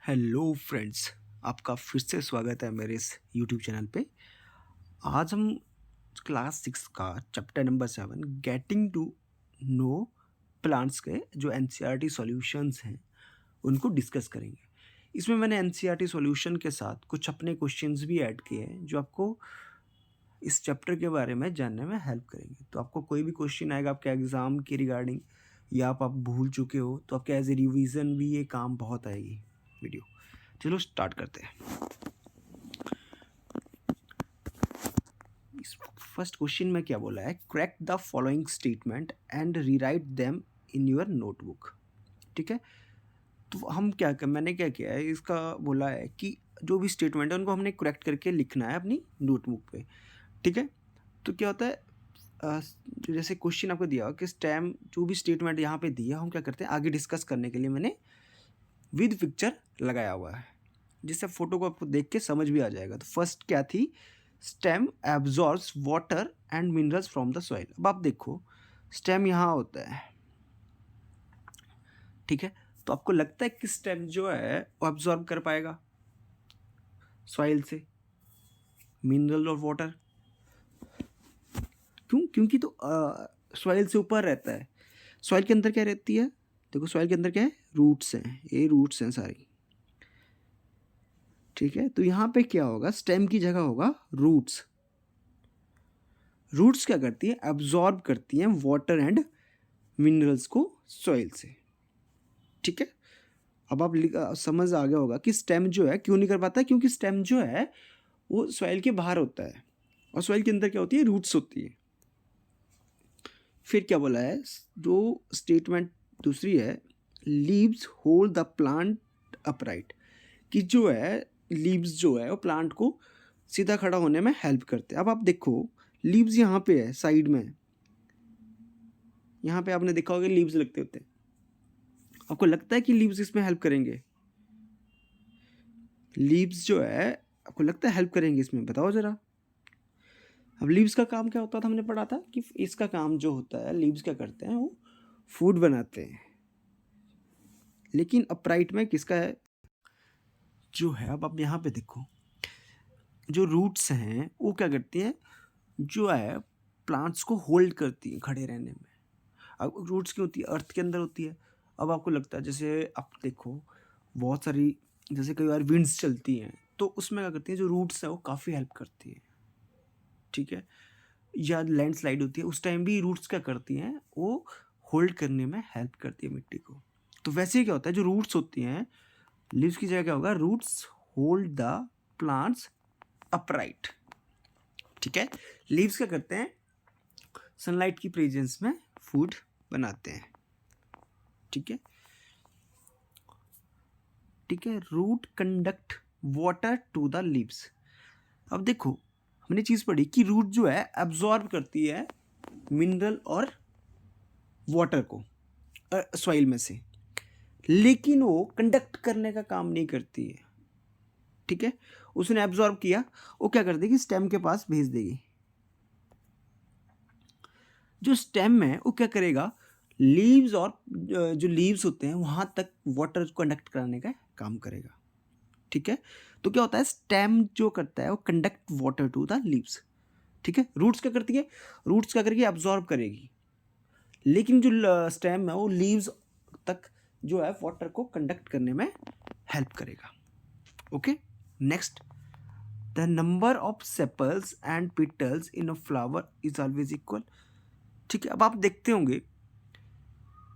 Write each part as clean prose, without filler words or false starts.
Hello friends, आपका फिर से स्वागत है मेरे इस यूट्यूब चैनल पे। आज हम क्लास 6 का chapter number 7 getting to know plants के जो एनसीईआरटी सॉल्यूशंस हैं उनको डिस्कस करेंगे। इसमें मैंने एनसीईआरटी सॉल्यूशन के साथ कुछ अपने क्वेश्चंस भी ऐड किए हैं जो आपको इस चैप्टर के बारे में जानने में हेल्प करेंगे। तो आपको कोई भी क्वेश्चन आएगा आपके एग्ज़ाम के रिगार्डिंग या आप भूल चुके हो तो आपके एज ए रिवीजन भी ये काम बहुत आएगी वीडियो। चलो स्टार्ट करते हैं। फर्स्ट क्वेश्चन में क्या बोला है, crack the following statement and rewrite them in your notebook. ठीक है, तो हम क्या कर मैंने क्या किया है, इसका बोला है कि जो भी स्टेटमेंट है उनको हमने करेक्ट करके लिखना है अपनी नोटबुक पे। ठीक है, तो क्या होता है, जैसे क्वेश्चन आपको दिया कि स्टेम जो भी स्टेटमेंट यहाँ पे दिया हम क्या करते हैं आगे डिस्कस करने के लिए मैंने विद पिक्चर लगाया हुआ है जिससे फोटो को आपको देख के समझ भी आ जाएगा। तो फर्स्ट क्या थी, stem absorbs water and minerals from the soil. अब आप देखो स्टेम यहाँ होता है, ठीक है, तो आपको लगता है कि स्टेम जो है वो एब्जॉर्ब कर पाएगा सॉइल से मिनरल और वाटर? क्योंकि तो सॉइल से ऊपर रहता है। सॉइल के अंदर क्या रहती है, देखो सॉइल के अंदर क्या है, रूट्स हैं, ये रूट्स हैं सारी। ठीक है, तो यहाँ पे क्या होगा, स्टेम की जगह होगा रूट्स। रूट्स क्या करती है, एब्जॉर्ब करती हैं वाटर एंड मिनरल्स को सॉइल से। ठीक है, अब आप समझ आ गया होगा कि स्टेम जो है क्यों नहीं कर पाता है, क्योंकि स्टेम जो है वो सॉइल के बाहर होता है और सॉइल के अंदर क्या होती है, रूट्स होती है। फिर क्या बोला है, जो स्टेटमेंट दूसरी है, leaves hold the plant upright, कि जो है लीव्स जो है वो प्लांट को सीधा खड़ा होने में हेल्प करते हैं। अब आप देखो लीव्स यहाँ पे है साइड में, यहाँ पे आपने देखा होगा लीव्स लगते होते हैं। आपको लगता है कि लीव्स इसमें हेल्प करेंगे? लीव्स जो है आपको लगता है हेल्प करेंगे इसमें, बताओ ज़रा। अब लीव्स का काम क्या होता था, हमने पढ़ा था कि इसका काम जो होता है, लीव्स क्या करते हैं, वो फूड बनाते हैं। लेकिन अपराइट में किसका है जो है, अब आप यहाँ पे देखो जो रूट्स हैं वो क्या करती हैं, जो है प्लांट्स को होल्ड करती हैं खड़े रहने में। अब रूट्स की होती है, अर्थ के अंदर होती है। अब आपको लगता है, जैसे आप देखो बहुत सारी, जैसे कई बार विंड्स चलती हैं तो उसमें क्या करती है, जो रूट्स है वो काफ़ी हेल्प करती है। ठीक है, या लैंडस्लाइड होती है उस टाइम भी रूट्स क्या करती हैं, वो होल्ड करने में हेल्प करती है मिट्टी को। तो वैसे ही क्या होता है, जो रूट्स होती हैं, लीव्स की जगह क्या होगा, roots hold the plants upright. ठीक है, लीव्स क्या करते हैं, सनलाइट की प्रेजेंस में फूड बनाते हैं। ठीक है, ठीक है, root conduct water to the leaves. अब देखो हमने चीज़ पढ़ी कि रूट जो है एब्जॉर्ब करती है मिनरल और वाटर को सॉइल में से, लेकिन वो कंडक्ट करने का काम नहीं करती है। ठीक है, उसने एब्जॉर्ब किया, वो क्या कर देगी, स्टेम के पास भेज देगी। जो स्टेम है वो क्या करेगा, लीव्स और जो लीव्स होते हैं वहाँ तक वाटर को कंडक्ट कराने का काम करेगा। ठीक है, तो क्या होता है, स्टेम जो करता है वो conduct water to the leaves. ठीक है, रूट्स क्या करती है, रूट्स क्या करेगी, एब्जॉर्ब करेगी, लेकिन जो स्टेम है वो लीव्स तक जो है वाटर को कंडक्ट करने में हेल्प करेगा। Okay, next, the number of sepals and petals in a flower is always equal. ठीक है, अब आप देखते होंगे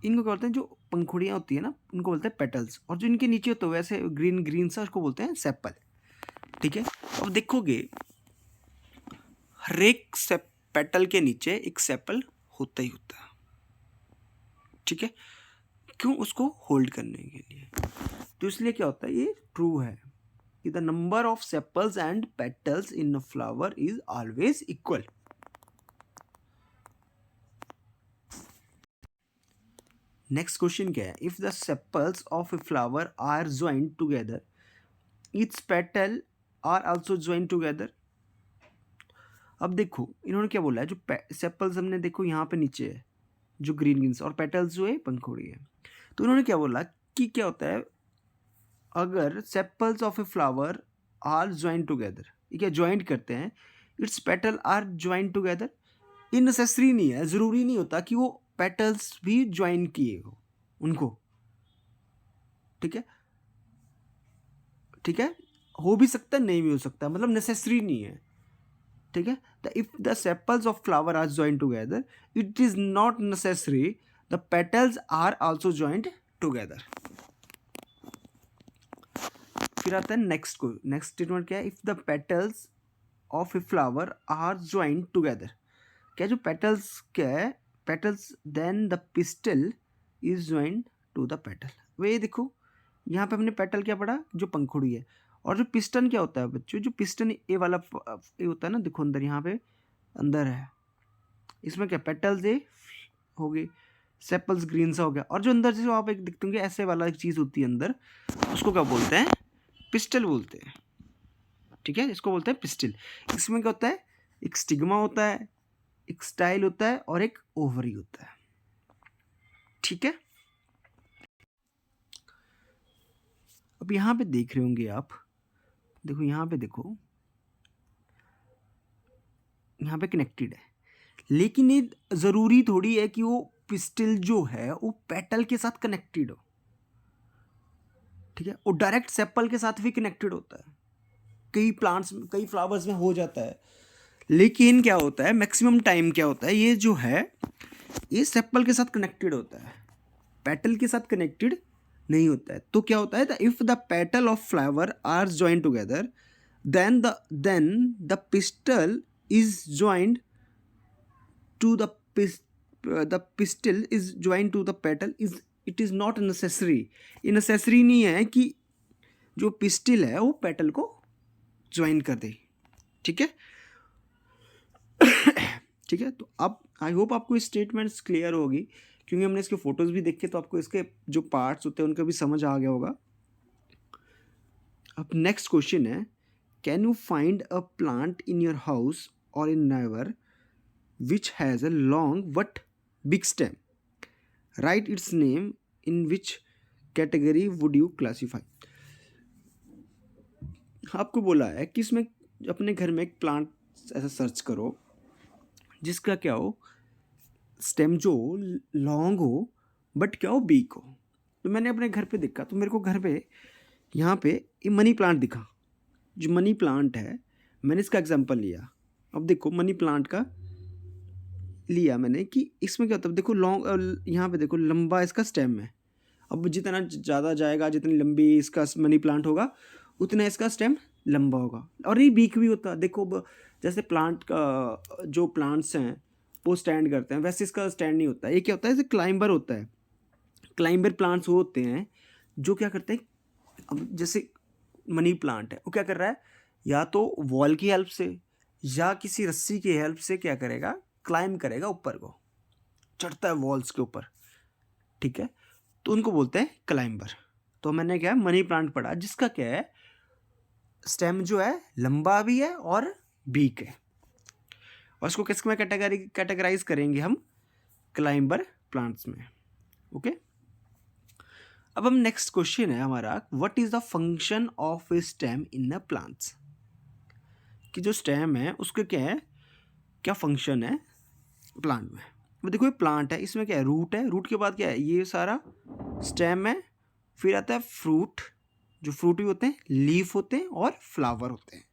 इनको क्या बोलते हैं, जो पंखुड़ियाँ होती है ना उनको बोलते हैं पेटल्स, और जो इनके नीचे होते हैं वैसे ग्रीन ग्रीन सा उसको बोलते हैं सेपल। ठीक है, अब देखोगे हर एक पेटल के नीचे एक सेपल होता ही होता है। ठीक है, क्यों, उसको होल्ड करने के लिए। तो इसलिए क्या होता है, ये ट्रू है कि the number of sepals and petals in a flower is always equal. Next question क्या है, if the sepals of a flower are joint together its petal are also joint together. अब देखो इन्होंने क्या बोला है, जो सेपल्स हमने देखो यहाँ पे नीचे है जो ग्रीन ग्रीन, और पेटल्स जो है पंखुड़ी है। तो इन्होंने क्या बोला कि क्या होता है, अगर sepals of a flower are join together, ये क्या ज्वाइंट करते हैं, its petal are join together, ये नेसेसरी नहीं है, ज़रूरी नहीं होता कि वो पेटल्स भी ज्वाइन किए हो उनको, ठीक है, ठीक है, हो भी सकता है नहीं भी हो सकता, मतलब नेसेसरी नहीं है, ठीक है। The if the sepals of flower are join together it is not necessary the petals are also joint together. फिर आता है नेक्स्ट को, नेक्स्ट स्टेटमेंट क्या है, if the petals of a flower are joint together, क्या जो petals क्या है, petals then the pistil is joint to the petal. वे देखो यहाँ पे हमने पेटल क्या पढ़ा, जो पंखुड़ी है, और जो पिस्टन क्या होता है बच्चों, जो पिस्टन ए वाला ए होता है ना, देखो अंदर यहाँ पे अंदर है, इसमें क्या पेटल्स ए हो गए, सेपल्स ग्रीन सा हो गया, और जो अंदर से आप एक दिखते होंगे ऐसे वाला एक चीज़ होती है अंदर, उसको क्या बोलते हैं, पिस्टल बोलते हैं, ठीक है, इसको बोलते हैं पिस्टल। इसमें क्या होता है, एक स्टिग्मा होता है, एक स्टाइल होता है, और एक ओवरी होता है, ठीक है। अब यहाँ पे देख रहे होंगे आप, देखो यहाँ पे देखो, यहाँ पे कनेक्टेड है, लेकिन ये ज़रूरी थोड़ी है कि वो पिस्टल जो है वो पेटल के साथ कनेक्टेड हो, ठीक है, वो डायरेक्ट सेपल के साथ भी कनेक्टेड होता है, कई प्लांट्स में कई फ्लावर्स में हो जाता है, लेकिन क्या होता है मैक्सिमम टाइम क्या होता है, ये जो है ये सेपल के साथ कनेक्टेड होता है, पेटल के साथ कनेक्टेड नहीं होता है। तो क्या होता है, if the petal of flower are join together then the pistil is joined to the pistil is joined to the petal, is it is not necessary, ये नेसेसरी नहीं है कि जो पिस्टल है वो पेटल को ज्वाइन कर दे, ठीक है। ठीक है, तो अब आई होप आपको स्टेटमेंट्स क्लियर होगी, क्योंकि हमने इसके फोटोज़ भी देखे, तो आपको इसके जो पार्ट्स होते हैं उनका भी समझ आ गया होगा। अब नेक्स्ट क्वेश्चन है, can you find a plant in your house or in neighbour which has a long but big stem, write its name, in which category would you classify. आपको बोला है कि इसमें अपने घर में एक प्लांट ऐसा सर्च करो जिसका क्या हो, स्टेम जो लॉन्ग हो बट क्या हो, बीक हो। तो मैंने अपने घर पे देखा, तो मेरे को घर पे यहाँ पे ये मनी प्लांट दिखा, जो मनी प्लांट है मैंने इसका एग्जांपल लिया। अब देखो मनी प्लांट का लिया मैंने कि इसमें क्या होता है, देखो लॉन्ग, यहाँ पे देखो लंबा इसका स्टेम है, अब जितना ज़्यादा जाएगा, जितनी लंबी इसका मनी प्लांट होगा उतना इसका स्टेम लंबा होगा, और ये बीक भी होता है। देखो जैसे प्लांट का जो प्लांट्स हैं वो स्टैंड करते हैं, वैसे इसका स्टैंड नहीं होता है, ये क्या होता है, जैसे क्लाइंबर होता है, क्लाइंबर प्लांट्स वो होते हैं जो क्या करते हैं, अब जैसे मनी प्लांट है वो क्या कर रहा है, या तो वॉल की हेल्प से या किसी रस्सी की हेल्प से क्या करेगा, क्लाइंब करेगा, ऊपर को चढ़ता है वॉल्स के ऊपर, ठीक है, तो उनको बोलते हैं क्लाइंबर। तो मैंने क्या मनी प्लांट पढ़ा जिसका क्या है, स्टेम जो है लंबा भी है और बीक है, और इसको किस में कैटेगराइज करेंगे हम, क्लाइंबर प्लांट्स में, ओके। अब हम नेक्स्ट क्वेश्चन है हमारा, what is the function of A stem in a plants, कि जो स्टेम है उसके क्या है, क्या फंक्शन है प्लांट में। अब देखो ये प्लांट है, इसमें क्या है, रूट है, रूट के बाद क्या है, ये सारा स्टेम है, फिर आता है फ्रूट, जो फ्रूट भी होते हैं, लीफ होते हैं, और फ्लावर होते हैं।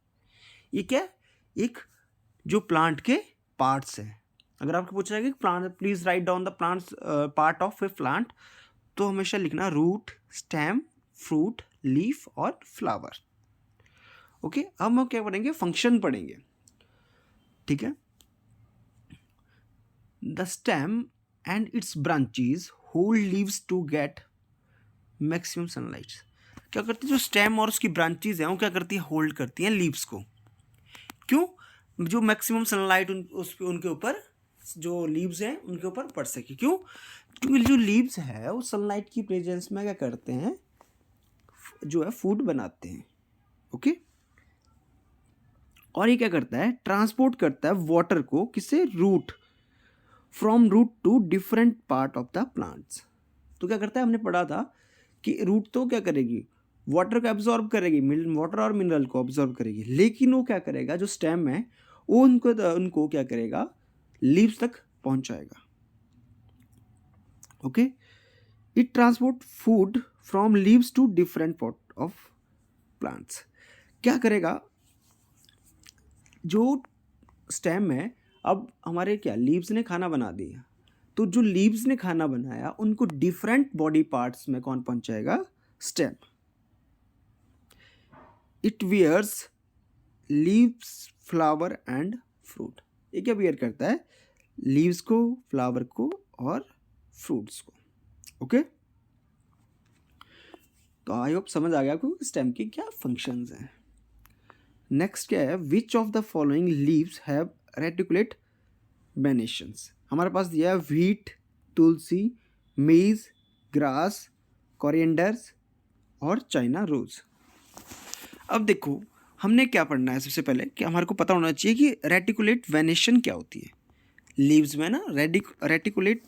ये क्या है, एक जो प्लांट के पार्ट्स हैं। अगर आपको पूछा जाएगा कि plant, please write down the plants part of a plant, तो हमेशा लिखना रूट, स्टेम, फ्रूट, लीफ और फ्लावर, ओके। अब हम क्या पढ़ेंगे, फंक्शन पढ़ेंगे, ठीक है। The stem and its branches hold leaves to get maximum sunlight. क्या करती है, जो स्टेम और उसकी ब्रांचेस हैं वो क्या करती है, होल्ड करती हैं लीव्स को, क्यों, जो मैक्सिमम सनलाइट उनके ऊपर, जो लीव्स हैं उनके ऊपर पड़ सके, क्यों, क्योंकि जो लीव्स है वो सनलाइट की प्रेजेंस में क्या करते हैं, जो है फूड बनाते हैं, ओके। और ये क्या करता है, ट्रांसपोर्ट करता है वाटर को, किससे, root, from root to different part of the plants. तो क्या करता है, हमने पढ़ा था कि रूट तो क्या करेगी, वाटर को एब्जॉर्ब करेगी, वाटर और मिनरल को एब्जॉर्ब करेगी, लेकिन वो क्या करेगा, जो स्टेम है वो उनको क्या करेगा, लीव्स तक पहुंचाएगा। Okay, it transport food from leaves to different part of plants. क्या करेगा, जो स्टेम है, अब हमारे क्या लीव्स ने खाना बना दिया, तो जो लीव्स ने खाना बनाया उनको डिफरेंट बॉडी पार्ट्स में कौन पहुंचाएगा, stem. It wears leaves, flower and fruit. ये क्या वियर करता है, लीव्स को, फ्लावर को और फ्रूट्स को। ओके, तो आई होप समझ आ गया आपको स्टेम की क्या फंक्शंस हैं। नेक्स्ट क्या है, which of the following leaves have reticulate venations. हमारे पास दिया है व्हीट, तुलसी, मेज, ग्रास, कोरिएंडर्स और चाइना रोज। अब देखो हमने क्या पढ़ना है, सबसे पहले कि हमारे को पता होना चाहिए कि रेटिकुलेट वेनेशन क्या होती है। लीव्स में ना रेटिकुलेट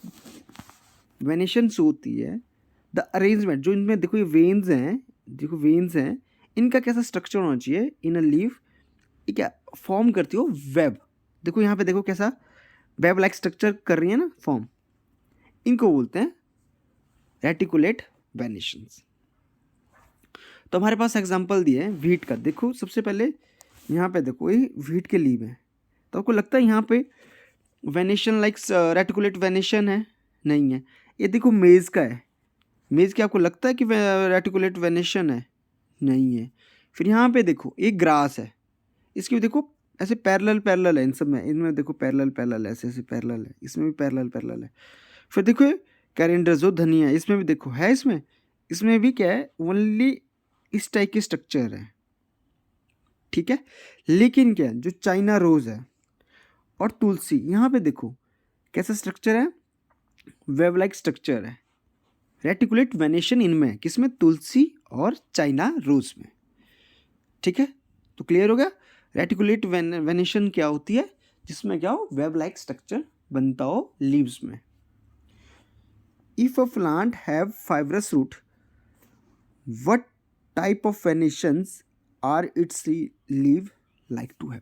वेनेशन होती है द अरेंजमेंट, जो इनमें देखो ये वेन्स हैं, देखो वेन्स हैं, इनका कैसा स्ट्रक्चर होना चाहिए इन अ लीव, ये क्या फॉर्म करती हो, वेब। देखो यहाँ पे देखो कैसा वेब लाइक स्ट्रक्चर कर रही है ना फॉर्म, इनको बोलते हैं रेटिकुलेट वेनेशंस। तो हमारे पास एग्जांपल दिए हैं व्हीट का। देखो सबसे पहले यहाँ पे देखो ये व्हीट के लीव है, तो आपको लगता है यहाँ पे वेनेशन लाइक रेटिकुलेट वेनेशन है, नहीं है। ये देखो मेज का है, मेज क्या आपको लगता है कि रेटिकुलेट वेनेशन है, नहीं है। फिर यहाँ पे देखो एक ग्रास है, इसकी भी देखो ऐसे पैरेलल है, इन सब में, इनमें देखो पैरेलल ऐसे ऐसे पैरेलल है, इसमें भी पैरेलल है। फिर देखो कैरेंडर जो धनिया है, इसमें भी देखो है, इसमें भी क्या है, ओनली इस टाइप की स्ट्रक्चर है, ठीक है। लेकिन क्या जो चाइना रोज है और तुलसी, यहाँ पे देखो कैसा स्ट्रक्चर है, वेव लाइक स्ट्रक्चर है। रेटिकुलेट वेनेशन इनमें, किसमें, तुलसी और चाइना रोज में, ठीक है। तो क्लियर हो गया रेटिकुलेट वेनेशन क्या होती है, जिसमें क्या हो, वेब लाइक स्ट्रक्चर बनता हो लीव्स में। If a plant have fibrous root, what type of venations are its leave like to have.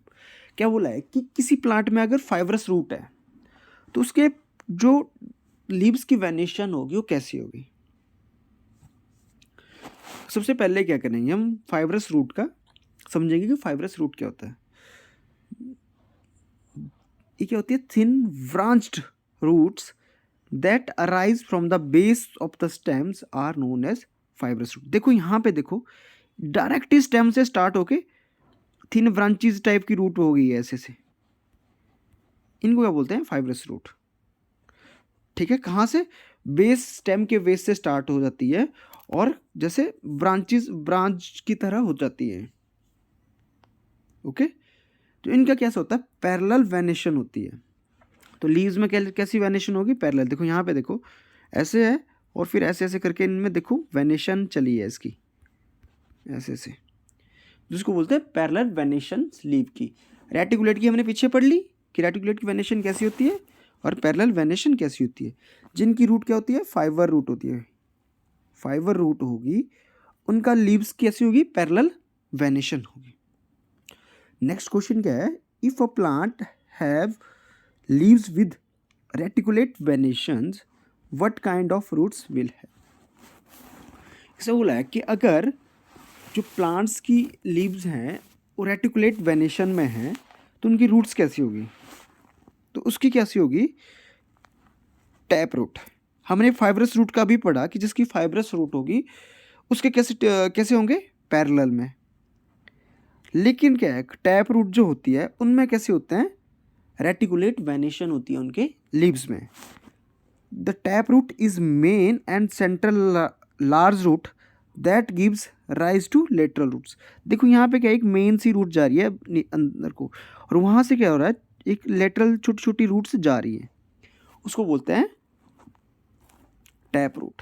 क्या बोला है कि किसी प्लांट में अगर फाइब्रस रूट है तो उसके जो लीव्स की वेनेशन होगी वो कैसी होगी। सबसे पहले क्या करेंगे, हम फाइब्रस रूट का समझेंगे कि फाइब्रस रूट क्या होता है। ये क्या होती है, thin branched roots that arise from the base of the stems are known as fibrous root. देखो यहाँ पे देखो डायरेक्ट स्टेम से स्टार्ट होके थिन ब्रांचेस टाइप की रूट हो गई है ऐसे से, इनको क्या बोलते हैं, फाइब्रस रूट, ठीक है। कहाँ से, बेस, स्टेम के बेस से स्टार्ट हो जाती है और जैसे ब्रांच की तरह हो जाती है, ओके। तो इनका कैसा होता है, पैरेलल वेनेशन होती है। तो लीव्स में कैसी वेनेशन होगी, पैरेलल। देखो यहाँ पे देखो ऐसे है और फिर ऐसे ऐसे करके इनमें देखो वेनेशन चली है इसकी, ऐसे ऐसे, जिसको बोलते हैं पैरेलल वेनेशन लीव की। रेटिकुलेट की हमने पीछे पढ़ ली कि रेटिकुलेट की वेनेशन कैसी होती है और पैरेलल वेनेशन कैसी होती है। जिनकी रूट क्या होती है, फाइबर रूट होती है, फाइबर रूट होगी, उनका लीव्स कैसी होगी, पैरेलल वेनेशन होगी। नेक्स्ट क्वेश्चन क्या है, if a plant have leaves with reticulate venations what kind of roots will have. इसे बोला है कि अगर जो प्लांट्स की लीव्स हैं वो रेटिकुलेट वेनेशन में हैं तो उनकी रूट्स कैसी होगी, तो उसकी कैसी होगी, टैप रूट। हमने फाइब्रस रूट का भी पढ़ा कि जिसकी फाइब्रस रूट होगी उसके कैसे होंगे, पैरेलल में। लेकिन क्या है, टैप रूट जो होती है उनमें कैसे होते हैं, रेटिकुलेट वेनेशन होती है उनके लीव्स में। The tap root is main and central large root that gives rise to lateral roots. देखो यहाँ पे क्या एक मेन सी रूट जा रही है अंदर को, और वहाँ से क्या हो रहा है, एक लेटरल छोटी छोटी रूट्स जा रही है, उसको बोलते हैं टैप रूट,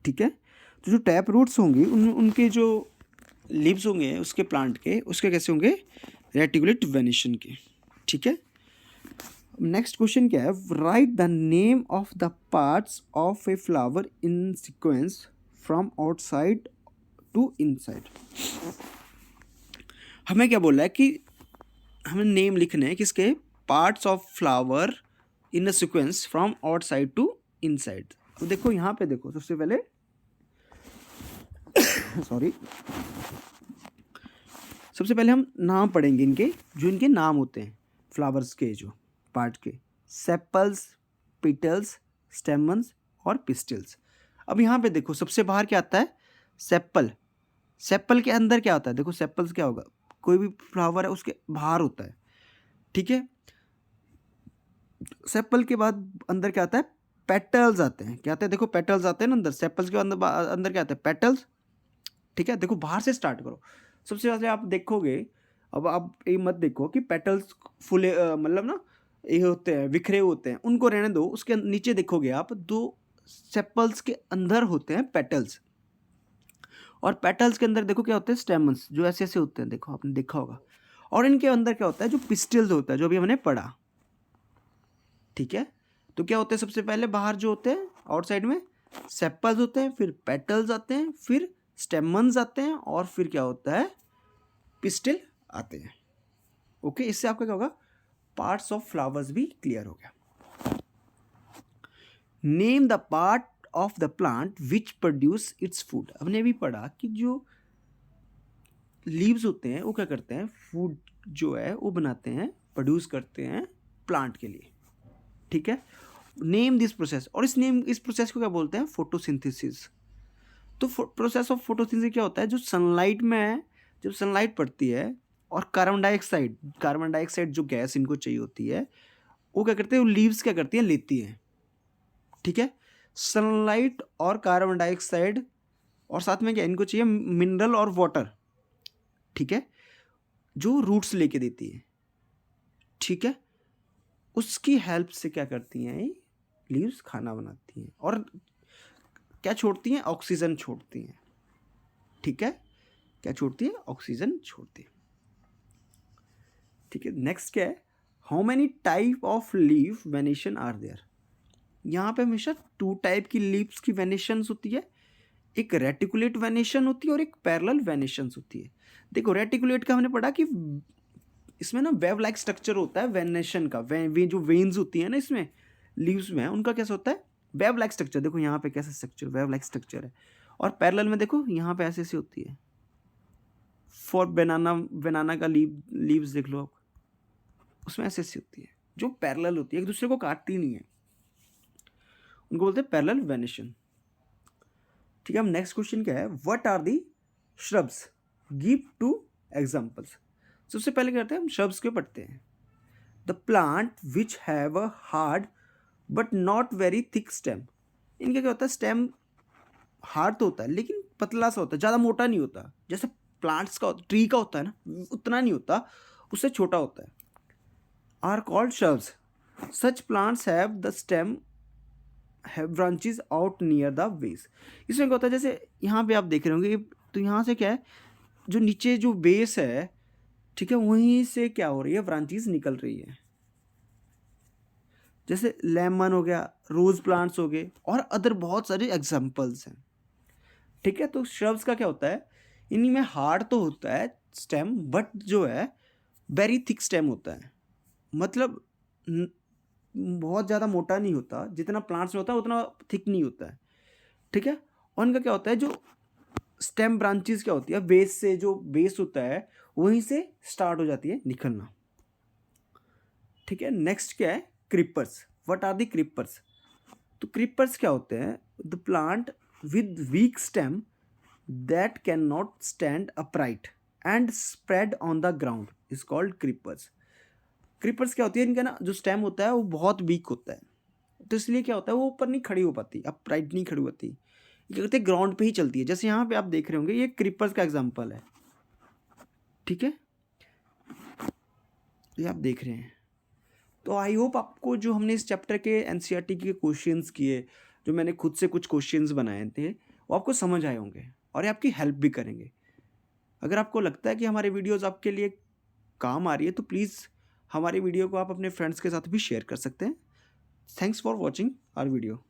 ठीक है। तो जो टैप रूट्स होंगी उनके जो लीव्स होंगे उसके प्लांट के, उसके कैसे होंगे, रेटिकुलेट वेनेशन के, ठीक है। नेक्स्ट क्वेश्चन क्या है, write the name of the parts of a flower in sequence from outside to inside. हमें क्या बोला है कि हमें नेम लिखने हैं किसके, parts of flower in a sequence from outside to inside. तो देखो यहाँ पे देखो सबसे पहले सॉरी, सबसे पहले हम नाम पढ़ेंगे इनके, जो इनके नाम होते हैं फ्लावर्स के, जो पार्ट के, सेपल्स, पिटल्स, स्टेमन्स और पिस्टल्स। अब यहाँ पे देखो सबसे बाहर क्या आता है, सेपल। सेपल के अंदर क्या होता है, देखो सेपल्स क्या होगा, कोई भी फ्लावर है उसके बाहर होता है, ठीक है। सेपल के बाद अंदर क्या आता है, पेटल्स आते हैं। क्या आते हैं, देखो पेटल्स आते हैं ना अंदर, सेपल्स के अंदर अंदर क्या आता है, पेटल्स, ठीक है। देखो बाहर से स्टार्ट करो। सबसे पहले आप देखोगे, अब आप ये मत देखो कि पेटल्स फुले मतलब ना ये होते हैं, बिखरे होते हैं, उनको रहने दो। उसके नीचे देखोगे आप, दो सेपल्स के अंदर होते हैं पेटल्स, और पेटल्स के अंदर देखो क्या होते हैं, स्टेमन्स, जो ऐसे ऐसे होते हैं, देखो आपने देखा होगा। और इनके अंदर क्या होता है, जो पिस्टल्स होता है, जो अभी हमने पढ़ा, ठीक है। तो क्या होते हैं, सबसे पहले बाहर जो होते हैं आउटसाइड में सेपल्स होते हैं, फिर पेटल्स आते हैं, फिर स्टेमन्स आते हैं, और फिर क्या होता है, पिस्टल आते हैं। ओके, इससे आपका क्या होगा, पार्ट्स ऑफ फ्लावर्स भी क्लियर हो गया। Name the part of the plant which produce its food. हमने भी पढ़ा कि जो लीव्स होते हैं वो क्या करते हैं, फूड जो है वो बनाते हैं, प्रोड्यूस करते हैं प्लांट के लिए, ठीक है। नेम दिस प्रोसेस, और इस प्रोसेस को क्या बोलते हैं, फोटोसिंथेसिस। तो प्रोसेस ऑफ फोटोसिंथेसिस क्या होता है, जो सनलाइट में है, जब सनलाइट पड़ती है और कार्बन डाइऑक्साइड जो गैस इनको चाहिए होती है, वो क्या करते हैं, वो लीव्स क्या करती हैं, लेती हैं, ठीक है। सनलाइट और कार्बन डाइऑक्साइड, और साथ में क्या इनको चाहिए, मिनरल और वाटर, ठीक है, जो रूट्स लेके देती है, ठीक है। उसकी हेल्प से क्या करती हैं, लीव्स खाना बनाती हैं, और क्या छोड़ती हैं, ऑक्सीजन छोड़ती हैं, ठीक है। क्या छोड़ती है, ऑक्सीजन छोड़ती है, ठीक है। नेक्स्ट क्या है, how many type of leaf venation are there. यहाँ पे हमेशा 2 टाइप की लीव्स की वेनेशन होती है, एक रेटिकुलेट वेनेशन होती है और एक पैरेलल वेनेशन होती है। देखो रेटिकुलेट का हमने पढ़ा कि इसमें ना वेव लाइक स्ट्रक्चर होता है वेनेशन का, वे जो वेन्स होती है ना इसमें लीव्स में, उनका कैसा होता है, वेव लाइक स्ट्रक्चर। देखो यहाँ पे कैसा स्ट्रक्चर, वेव लाइक स्ट्रक्चर है। और पैरेलल में देखो यहाँ पे ऐसे ऐसी होती है। फॉर बनाना का लीव्स देख लो आप, उसमें ऐसे ऐसी होती है, जो पैरेलल होती है, एक दूसरे को काटती नहीं है, उनको बोलते हैं पैरेलल वेनेशन, ठीक है। हम नेक्स्ट क्वेश्चन क्या है, what are the shrubs, give 2 examples. सबसे पहले क्या करते हैं, हम श्रब्स के पढ़ते हैं। The plant which have a hard but not very thick stem. इनका क्या होता है, स्टेम हार्ड तो होता है लेकिन पतला सा होता है, ज़्यादा मोटा नहीं होता, जैसे प्लांट्स का ट्री का होता है ना, उतना नहीं होता, उससे छोटा होता है। Are called shrubs. Such plants have the stem have branches out near the base. इसमें क्या होता है, जैसे यहाँ पे आप देख रहे होंगे, तो यहाँ से क्या है, जो नीचे जो बेस है, ठीक है, वहीं से क्या हो रही है, ब्रांचेस निकल रही है। जैसे लेमन हो गया, रोज प्लांट्स हो गए, और अदर बहुत सारे एग्जांपल्स हैं, ठीक है। तो श्रब्स का क्या होता है, इन्हीं में हार्ड तो होता है स्टेम, बट जो है वेरी थिक स्टेम होता है, मतलब बहुत ज़्यादा मोटा नहीं होता, जितना प्लांट्स में होता है उतना थिक नहीं होता है, ठीक है। और इनका क्या होता है, जो स्टेम ब्रांचेस क्या होती है, बेस से, जो बेस होता है वहीं से स्टार्ट हो जाती है निकलना, ठीक है। नेक्स्ट क्या है, creepers. What are the creepers. तो क्रीपर्स क्या होते हैं, the plant with weak stem that can not stand upright and spread on the ground is called creepers. Creepers क्या होती है, इनका ना जो स्टेम होता है वो बहुत वीक होता है, तो इसलिए क्या होता है, वो ऊपर नहीं खड़ी हो पाती, अपराइट नहीं खड़ी होती, ये क्या करते हैं, ग्राउंड पे ही चलती है। जैसे यहाँ पे आप देख रहे होंगे, ये क्रीपर्स का एग्जांपल है, ठीक है, ये आप देख रहे हैं। तो आई होप आपको जो हमने इस चैप्टर के एनसीईआरटी के क्वेश्चंस किए, जो मैंने खुद से कुछ क्वेश्चंस बनाए थे, वो आपको समझ आए होंगे और ये आपकी हेल्प भी करेंगे। अगर आपको लगता है कि हमारे वीडियोस आपके लिए काम आ रही है, तो प्लीज़ हमारी वीडियो को आप अपने फ्रेंड्स के साथ भी शेयर कर सकते हैं। Thanks for watching our video.